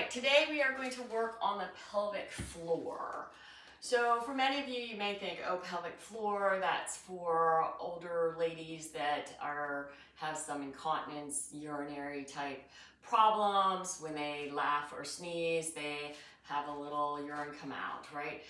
right, today we are going to work on the pelvic floor. So for many of you, you may think, oh, pelvic floor, that's for older ladies that have some incontinence, urinary type problems. When they laugh or sneeze, they have a little urine come out, right?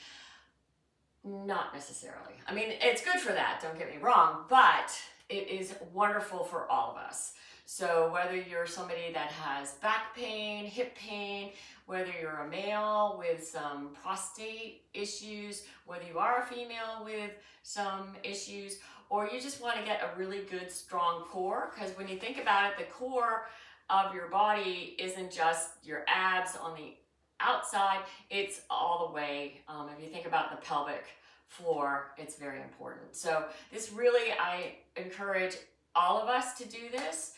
Not necessarily. I mean, it's good for that, don't get me wrong, but it is wonderful for all of us. So whether you're somebody that has back pain, hip pain, whether you're a male with some prostate issues, whether you are a female with some issues, or you just want to get a really good, strong core, because when you think about it, the core of your body isn't just your abs on the outside, it's all the way. If you think about the pelvic floor, it's very important. So this really, I encourage all of us to do this.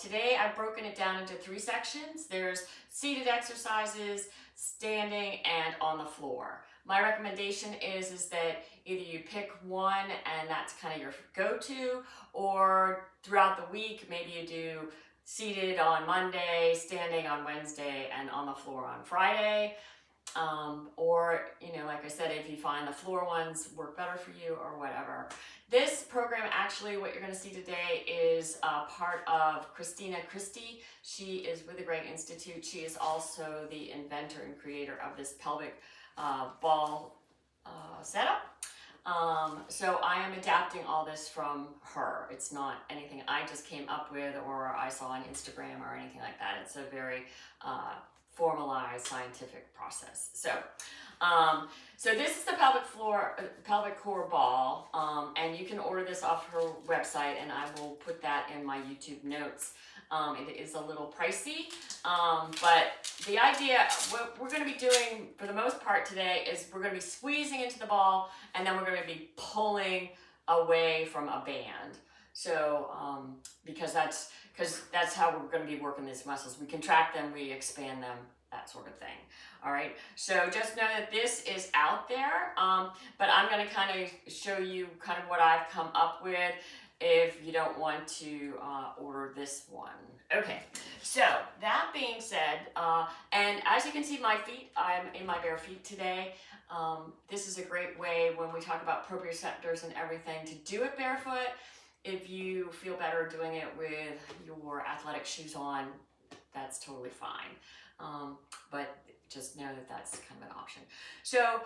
Today I've broken it down into 3 sections. There's seated exercises, standing, and on the floor. My recommendation is that either you pick one and that's kind of your go-to, or throughout the week, maybe you do seated on Monday, standing on Wednesday, and on the floor on Friday. Or, like I said, if you find the floor ones work better for you or whatever. This program, actually, what you're going to see today is part of Christie. She is with the Great Institute. She is also the inventor and creator of this pelvic ball setup. So I am adapting all this from her. It's not anything I just came up with or I saw on Instagram or anything like that. It's a very formalized scientific process. So this is the pelvic core ball, and you can order this off her website, and I will put that in my YouTube notes. It is a little pricey, but the idea, what we're going to be doing for the most part today is we're going to be squeezing into the ball, and then we're going to be pulling away from a band. So, because that's how we're going to be working these muscles. We contract them, we expand them, that sort of thing. All right, so just know that this is out there, but I'm going to kind of show you kind of what I've come up with if you don't want to order this one. Okay, so that being said, and as you can see my feet, I'm in my bare feet today. This is a great way when we talk about proprioceptors and everything to do it barefoot. If you feel better doing it with your athletic shoes on, that's totally fine. But just know that that's kind of an option. So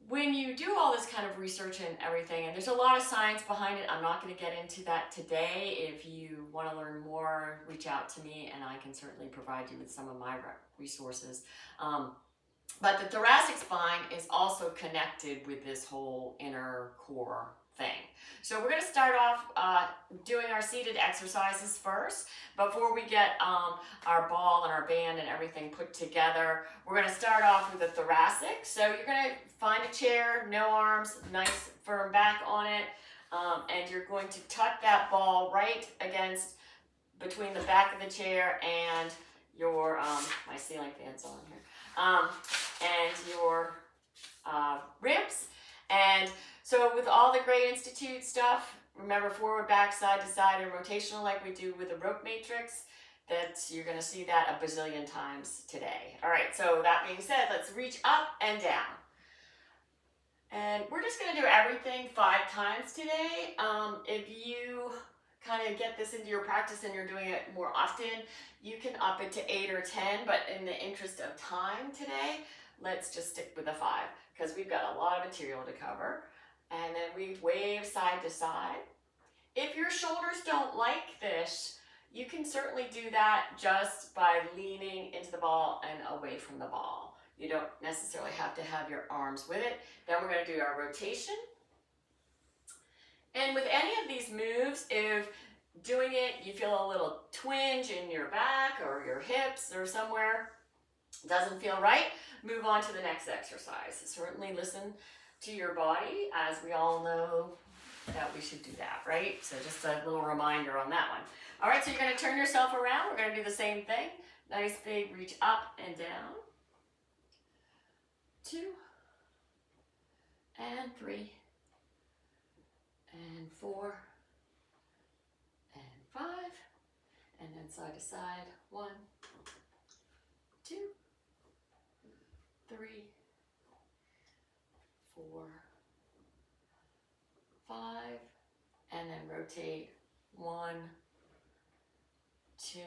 when you do all this kind of research and everything, and there's a lot of science behind it, I'm not going to get into that today. If you want to learn more, reach out to me and I can certainly provide you with some of my resources. But the thoracic spine is also connected with this whole inner core thing. So we're going to start off doing our seated exercises first. Before we get our ball and our band and everything put together, we're going to start off with the thoracic. So you're going to find a chair, no arms, nice firm back on it, and you're going to tuck that ball right against between the back of the chair and your, my ceiling fan's on here, and your ribs. And so with all the Great Institute stuff, remember forward, back, side to side, and rotational like we do with the rope matrix. You're going to see that a bazillion times today. All right, so that being said, let's reach up and down. And we're just going to do everything 5 times today. If you kind of get this into your practice and you're doing it more often, you can up it to 8 or 10, but in the interest of time today, let's just stick with the 5 because we've got a lot of material to cover. And then we wave side to side. If your shoulders don't like this, you can certainly do that just by leaning into the ball and away from the ball. You don't necessarily have to have your arms with it. Then we're going to do our rotation. And with any of these moves, if doing it, you feel a little twinge in your back or your hips or somewhere, doesn't feel right, move on to the next exercise. Certainly listen to your body, as we all know that we should do that, right? So just a little reminder on that one. All right, so you're going to turn yourself around. We're going to do the same thing. Nice big reach up and down. 2 and 3 and 4 and 5, and then side to side. 1, 2, 3, 4, 5, and then rotate 1, 2,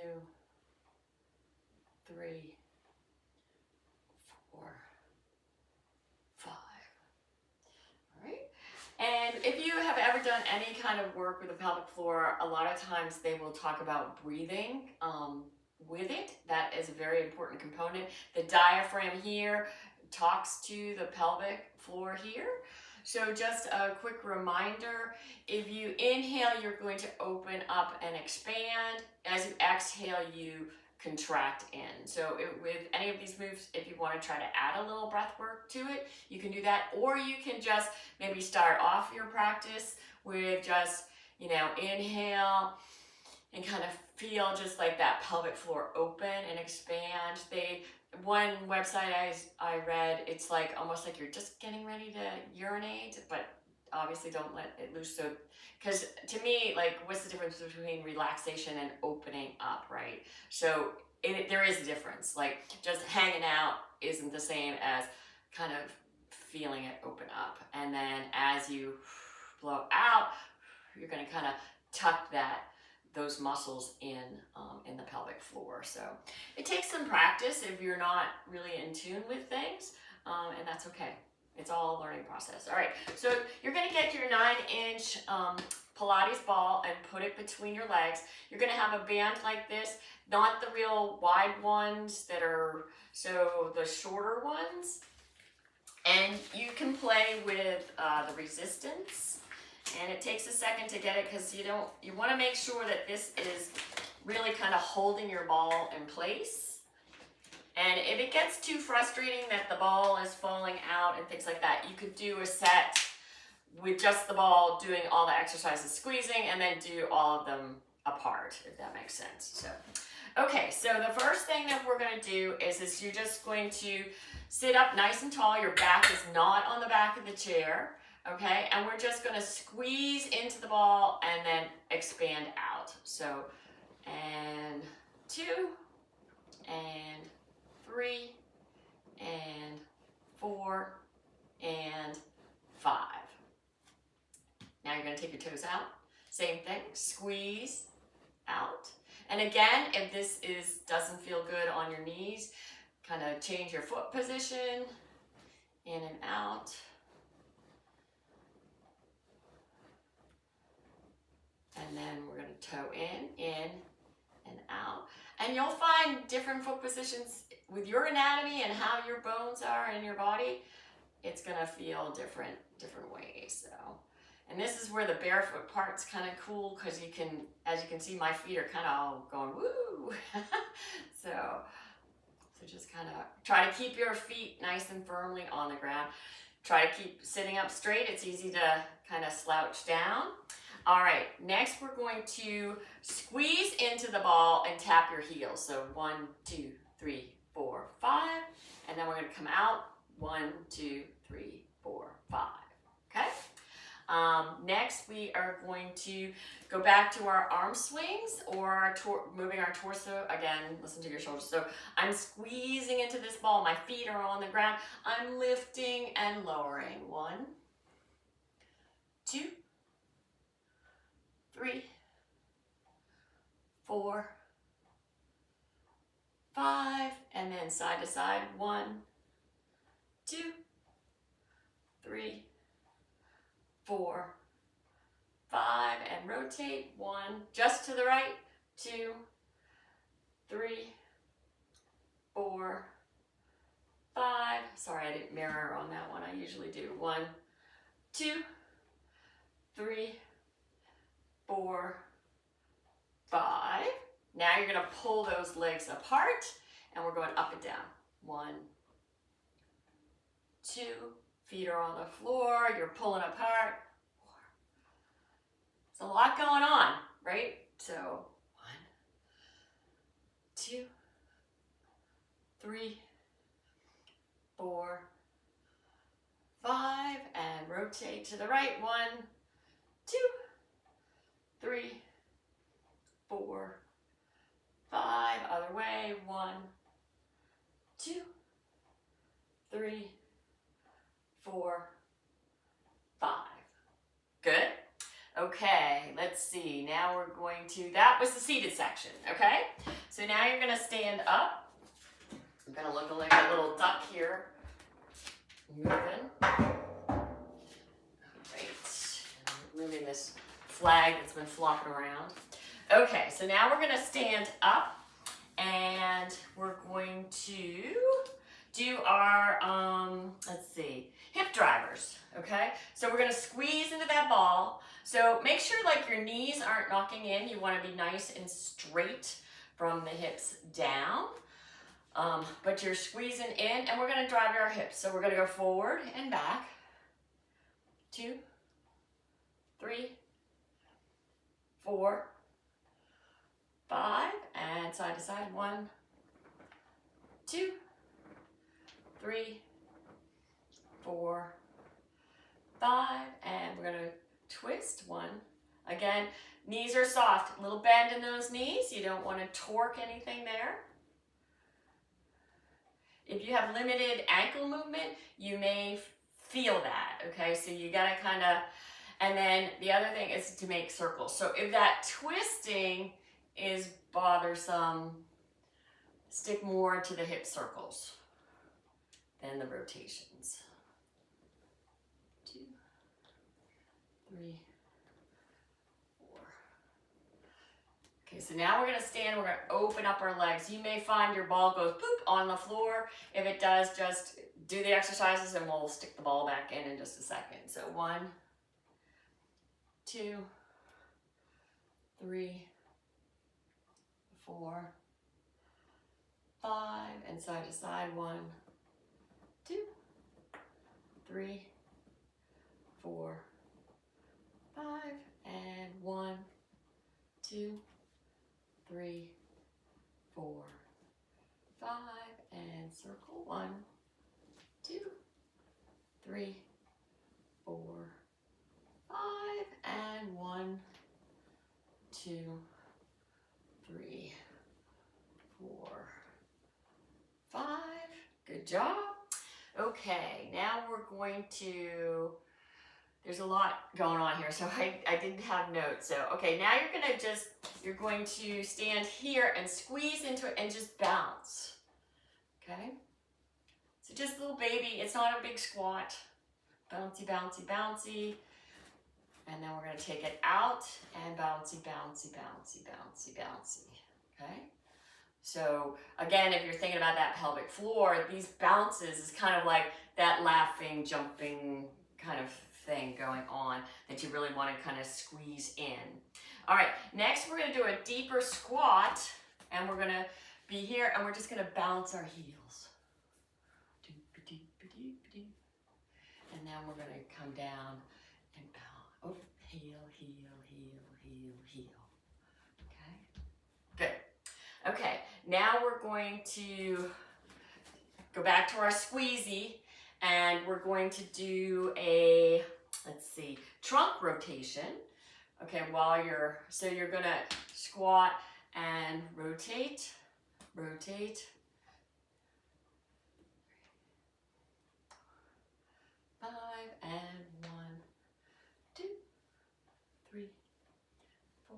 3, 4, 5. All right. And if you have ever done any kind of work with the pelvic floor, a lot of times they will talk about breathing with it. That is a very important component. The diaphragm here talks to the pelvic floor here. So just a quick reminder, if you inhale, you're going to open up and expand. As you exhale, you contract in. So with any of these moves, if you want to try to add a little breath work to it, you can do that. Or you can just maybe start off your practice with just, inhale and kind of feel just like that pelvic floor open and expand. One website I read, it's like almost like you're just getting ready to urinate, but obviously don't let it loose. So, because to me, like, what's the difference between relaxation and opening up, right? So there is a difference. Like, just hanging out isn't the same as kind of feeling it open up. And then as you blow out, you're going to kind of tuck those muscles in the pelvic floor. So it takes some practice if you're not really in tune with things, and that's okay. It's all a learning process. All right, so you're going to get your 9-inch Pilates ball and put it between your legs. You're going to have a band like this, not the real wide ones that are, so the shorter ones. And you can play with the resistance. And it takes a second to get it because you want to make sure that this is really kind of holding your ball in place. And if it gets too frustrating that the ball is falling out and things like that, you could do a set with just the ball doing all the exercises, squeezing, and then do all of them apart, if that makes sense. So, okay, so the first thing that we're going to do is you're just going to sit up nice and tall. Your back is not on the back of the chair. Okay, and we're just going to squeeze into the ball and then expand out. So, and 2, and 3, and 4, and 5. Now you're going to take your toes out. Same thing, squeeze out. And again, if this doesn't feel good on your knees, kind of change your foot position, in and out. And then we're going to toe in, and out. And you'll find different foot positions with your anatomy and how your bones are in your body. It's going to feel different ways. So, and this is where the barefoot part's kind of cool because you can, as you can see, my feet are kind of all going woo. so just kind of try to keep your feet nice and firmly on the ground. Try to keep sitting up straight. It's easy to kind of slouch down. All right, next we're going to squeeze into the ball and tap your heels. So 1, 2, 3, 4, 5. And then we're going to come out. 1, 2, 3, 4, 5. Okay? Next, we are going to go back to our arm swings or moving our torso. Again, listen to your shoulders. So I'm squeezing into this ball. My feet are on the ground. I'm lifting and lowering. 1, 2, 3, 4, 5, and then side to side. 1, 2, 3, 4, 5, and rotate. 1, just to the right. 2, 3, 4, 5. Sorry, I didn't mirror on that one. I usually do. 1, 2, 3, 4, 5. Now you're going to pull those legs apart, and we're going up and down. 1, 2, feet are on the floor, you're pulling apart. 4. There's a lot going on, right? So 1, 2, 3, 4, 5, and rotate to the right. 1, 2, 3, 4, 5. Other way. 1, 2, 3, 4, 5. Good. Okay, let's see. Now we're going to, that was the seated section, okay? So now you're going to stand up. I'm going to look like a little duck here. Moving. All right. Moving this flag that's been flopping around. Okay, so now we're going to stand up and we're going to do our, let's see, hip drivers, okay? So we're going to squeeze into that ball. So make sure like your knees aren't knocking in. You want to be nice and straight from the hips down. But you're squeezing in and we're going to drive our hips. So we're going to go forward and back. 2, 3, 4, 5, and side to side. 1, 2, 3, 4, 5, and we're going to twist. 1. Again, knees are soft. A little bend in those knees. You don't want to torque anything there. If you have limited ankle movement, you may feel that, okay? So you got to kind of, and then the other thing is to make circles. So if that twisting is bothersome, stick more to the hip circles than the rotations. 2, 3, 4. Okay, so now we're going to stand. We're going to open up our legs. You may find your ball goes boop on the floor. If it does, just do the exercises and we'll stick the ball back in just a second. So 1, 2, 3, 4, 5, and side to side. 1, 2, 3, 4, 5, and 1, 2, 3, 4, 5, and circle. 1, 2, 3, 4, 5, and 1, 2, 3, 4, 5. Good job. Okay, now we're going to, there's a lot going on here, so I didn't have notes. So, okay, now you're going to stand here and squeeze into it and just bounce. Okay? So just a little baby, it's not a big squat. Bouncy, bouncy, bouncy. And then we're going to take it out and bouncy, bouncy, bouncy, bouncy, bouncy. Okay? So again, if you're thinking about that pelvic floor, these bounces is kind of like that laughing, jumping kind of thing going on that you really want to kind of squeeze in. All right, next we're going to do a deeper squat and we're going to be here and we're just going to bounce our heels. And then we're going to come down and bounce. Oh, heel, heel, heel, heel, heel. Okay? Good. Okay, now we're going to go back to our squeezy and we're going to do a, let's see, trunk rotation. Okay, so you're going to squat and rotate, rotate. 5 and 1, 2, 3, 4,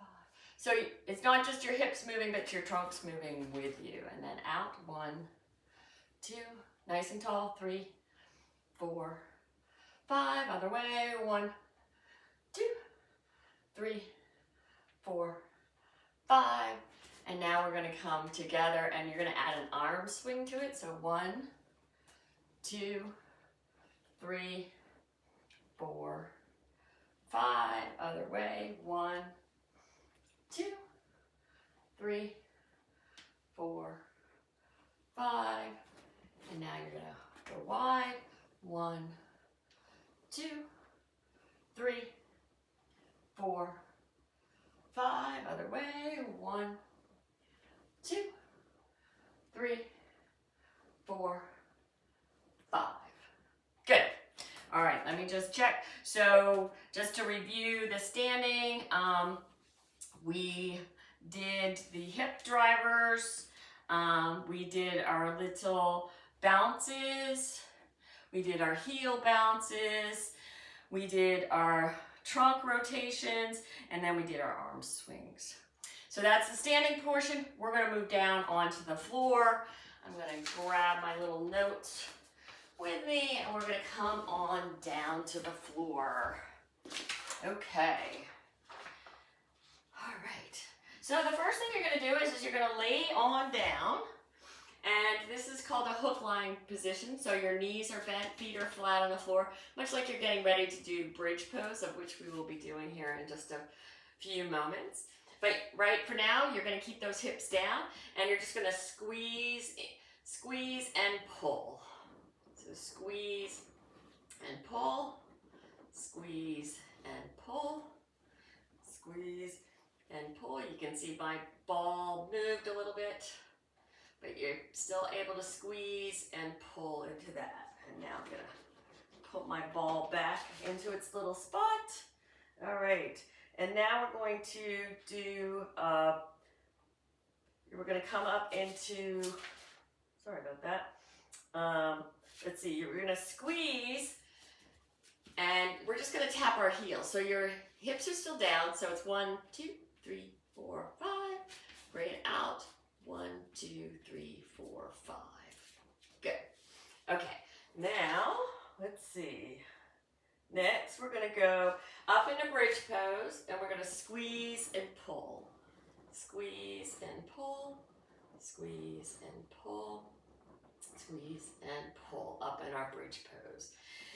5. So it's not just your hips moving, but your trunk's moving with you. And then out. 1, 2, nice and tall. 3, 4, 5. Other way. 1, 2, 3, 4, 5. And now we're going to come together and you're going to add an arm swing to it. So 1, 2, 3, 4, 5. Other way. 1, 2, 3, 4, 5. And now you're going to go wide. 1, 2, 3, 4, 5. Other way. 1, 2, 3, 4, 5. Good. All right, let me just check. So just to review the standing, we did the hip drivers. We did our little bounces, we did our heel bounces, we did our trunk rotations, and then we did our arm swings. So that's the standing portion. We're going to move down onto the floor. I'm going to grab my little notes with me, and we're going to come on down to the floor. Okay. All right. So the first thing you're going to do is you're going to lay on down, and this is called a hook lying position. So your knees are bent, feet are flat on the floor, much like you're getting ready to do bridge pose, of which we will be doing here in just a few moments. But right for now, you're going to keep those hips down, and you're just going to squeeze and pull. So squeeze and pull, squeeze and pull, squeeze and pull. You can see my ball moved a little bit, but you're still able to squeeze and pull into that. And now I'm going to put my ball back into its little spot. All right. And now we're going to do, we're going to come up into, sorry about that. Let's see, you're going to squeeze, and we're just going to tap our heels. So your hips are still down, so it's 1, 2, 3, 4, 5. Bring it out. 1, 2, 3, 4, 5. Good. Okay, now, let's see. Next, we're going to go up into bridge pose, and we're going to squeeze and pull. Squeeze and pull. Squeeze and pull. Squeeze and pull up in our bridge pose.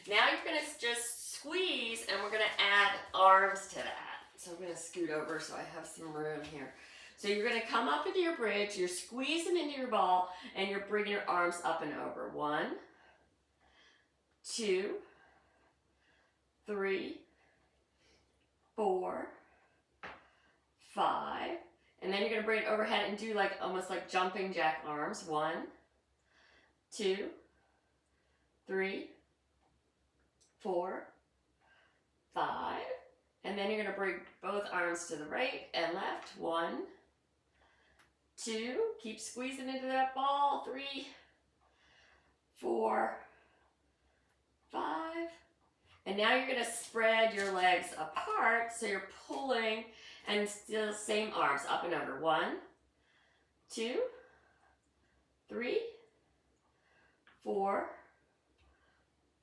Now you're going to just squeeze, and we're going to add arms to that. So I'm going to scoot over so I have some room here. So you're going to come up into your bridge, you're squeezing into your ball, and you're bringing your arms up and over. 1, 2, 3, 4, 5, and then you're going to bring it overhead and do like almost like jumping jack arms. 1, 2, 3, 4, 5, and then you're going to bring both arms to the right and left. 1, 2, keep squeezing into that ball. 3, 4, 5, and now you're going to spread your legs apart, so you're pulling and still same arms up and over. 1, 2, 3, 4,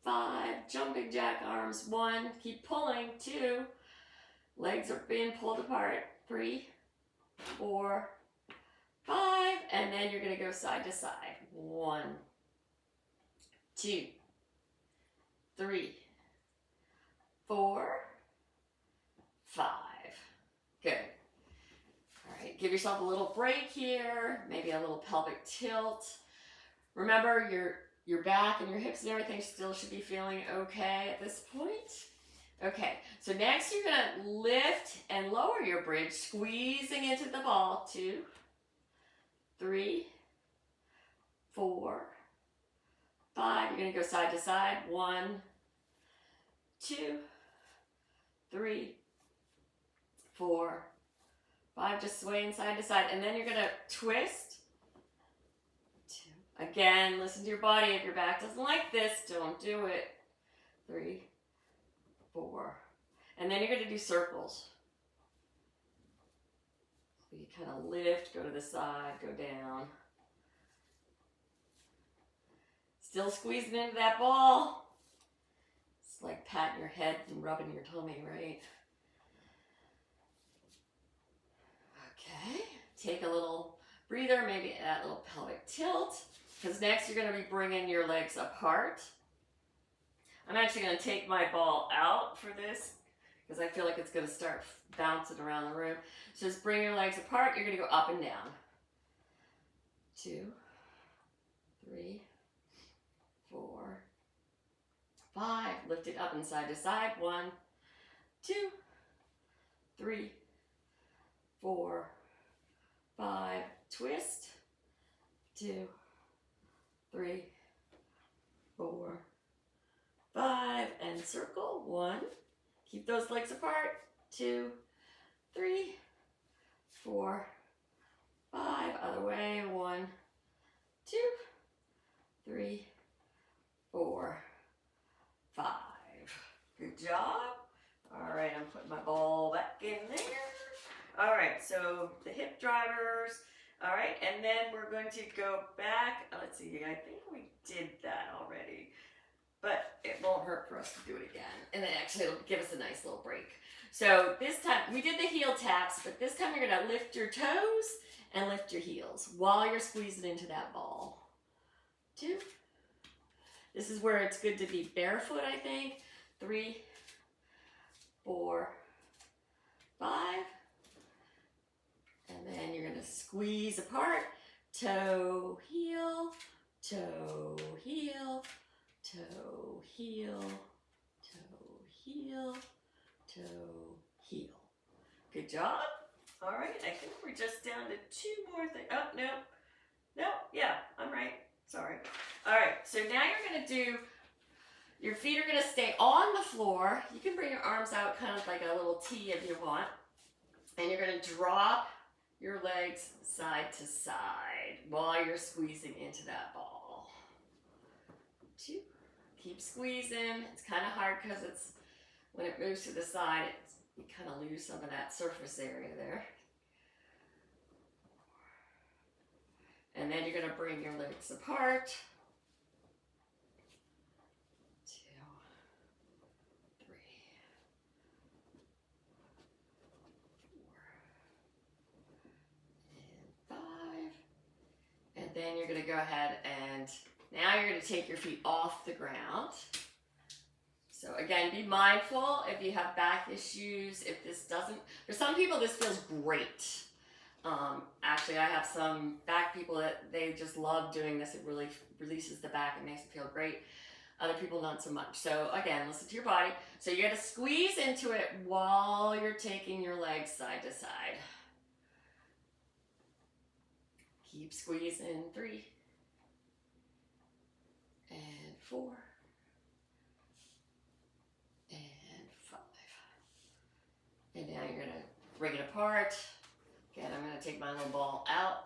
5, jumping jack arms. 1, keep pulling. 2, legs are being pulled apart. 3, 4, 5, and then you're going to go side to side. 1, 2, 3, 4, 5. Good. All right, give yourself a little break here, maybe a little pelvic tilt. Remember, your back and your hips and everything still should be feeling okay at this point. Okay, so next you're going to lift and lower your bridge, squeezing into the ball. 2, 3, 4, 5. You're going to go side to side. 1, 2, 3, 4, 5. Just swaying side to side. And then you're going to twist. 2. Again, listen to your body. If your back doesn't like this, don't do it. 3, 4. And then you're going to do circles. So you kind of lift, go to the side, go down. Still squeezing into that ball. It's like patting your head and rubbing your tummy, right? Okay, take a little breather, maybe that little pelvic tilt, because next you're going to be bringing your legs apart. I'm actually going to take my ball out for this because I feel like it's going to start bouncing around the room. So just bring your legs apart. You're going to go up and down. 2, 3, 4, 5. Lift it up and side to side. 1, 2, 3, 4, 5. Twist. 2, 3, 4, 5. And circle. 1. Keep those legs apart. 2, 3, 4, 5. Other way. 1, 2, 3, 4, 5. Good job. All right, I'm putting my ball back in there. All right, so the hip drivers. All right, and then we're going to go back. Let's see, I think we did that already, but it won't hurt for us to do it again. And then actually it'll give us a nice little break. So this time, we did the heel taps, but this time you're gonna lift your toes and lift your heels while you're squeezing into that ball. 2. This is where it's good to be barefoot, I think. 3, 4, 5. And then you're gonna squeeze apart. Toe, heel, toe, heel, toe, heel, toe, heel, toe, heel. Good job. All right, I think we're just down to 2 more things. Oh, no. No, yeah, I'm right. Sorry. All right, so now you're gonna do, your feet are gonna stay on the floor. You can bring your arms out kind of like a little T if you want. And you're gonna drop your legs side to side while you're squeezing into that ball. 2. Keep squeezing. It's kind of hard because it's, when it moves to the side, you kind of lose some of that surface area there. And then you're going to bring your legs apart. 2, 3, 4, and 5. And then you're going to go ahead and now you're going to take your feet off the ground. So again, be mindful if you have back issues, if this doesn't, for some people this feels great. Actually, I have some back people that they just love doing this. It really releases the back and makes it feel great. Other people not so much. So again, listen to your body. So you're gonna squeeze into it while you're taking your legs side to side. Keep squeezing. 3 and 4 and 5. And now you're gonna bring it apart. Again, I'm going to take my little ball out,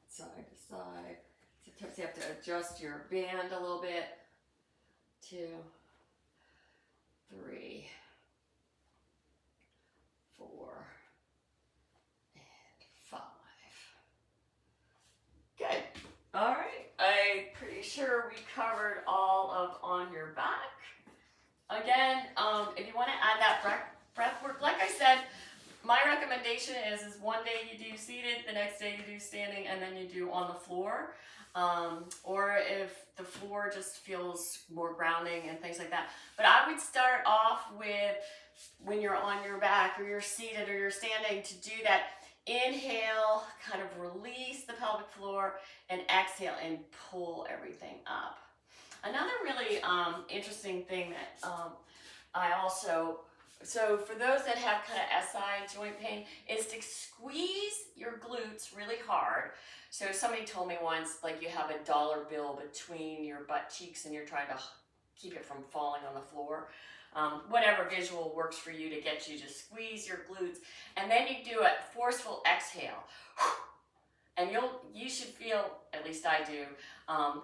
side to side. Sometimes you have to adjust your band a little bit. 2, 3, 4, and 5. Good. All right. I'm pretty sure we covered all of on your back. Again, if you want to add that breath work, like I said, my recommendation is one day you do seated, the next day you do standing, and then you do on the floor. Or if the floor just feels more grounding and things like that. But I would start off with when you're on your back or you're seated or you're standing to do that. Inhale, kind of release the pelvic floor, and exhale and pull everything up. Another really interesting thing that so for those that have kind of SI joint pain, is to squeeze your glutes really hard. So somebody told me once, like you have a dollar bill between your butt cheeks and you're trying to keep it from falling on the floor. Whatever visual works for you to get you to squeeze your glutes. And then you do a forceful exhale. And you should feel, at least I do,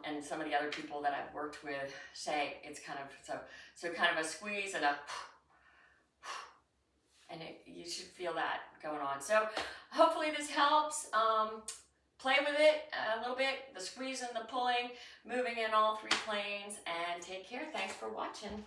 and some of the other people that I've worked with say it's kind of, so kind of a squeeze and a, and you should feel that going on. So hopefully this helps. Play with it a little bit, the squeezing, the pulling, moving in all 3 planes, and take care. Thanks for watching.